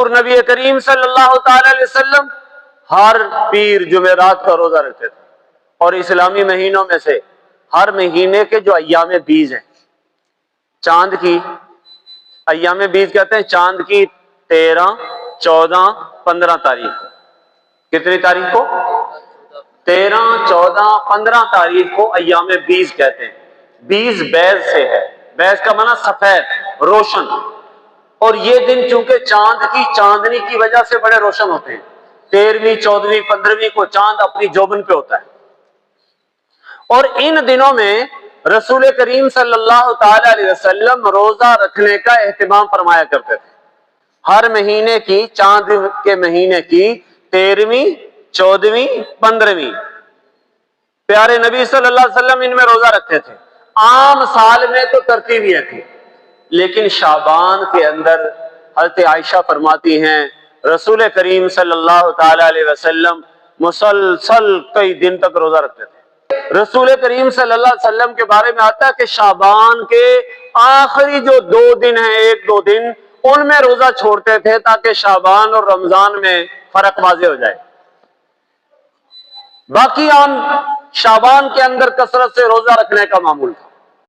اور نبی کریم صلی اللہ تعالی علیہ وسلم ہر پیر جمعرات کا روزہ رکھتے تھے. اور اسلامی مہینوں میں سے ہر مہینے کے جو ایام بیز ہیں، چاند کی ایام بیز کہتے ہیں، چاند کی 13، 14، 15 تاریخ کو. کتنی تاریخ کو؟ 13، 14، 15 تاریخ کو ایام بیز کہتے ہیں. بیز بیض سے ہے، بیض کا معنی سفید، روشن. اور یہ دن چونکہ چاند کی چاندنی کی وجہ سے بڑے روشن ہوتے ہیں. 13ویں، 14ویں، 15ویں کو چاند اپنی جوبن پہ ہوتا ہے. اور ان دنوں میں رسول کریم صلی اللہ تعالی علیہ وسلم روزہ رکھنے کا اہتمام فرمایا کرتے تھے. ہر مہینے کی، چاند کے مہینے کی 13ویں، 14ویں، 15ویں پیارے نبی صلی اللہ علیہ وسلم ان میں روزہ رکھتے تھے. عام سال میں تو ترتیب یہ تھی، لیکن شعبان کے اندر حضرت عائشہ فرماتی ہیں رسول کریم صلی اللہ تعالی علیہ وسلم مسلسل کئی دن تک روزہ رکھتے تھے. رسول کریم صلی اللہ علیہ وسلم کے بارے میں آتا ہے کہ شعبان کے آخری جو 2 دن ہیں، 1-2 دن، ان میں روزہ چھوڑتے تھے تاکہ شعبان اور رمضان میں فرق واضح ہو جائے. باقی عام شعبان کے اندر کثرت سے روزہ رکھنے کا معمول تھا.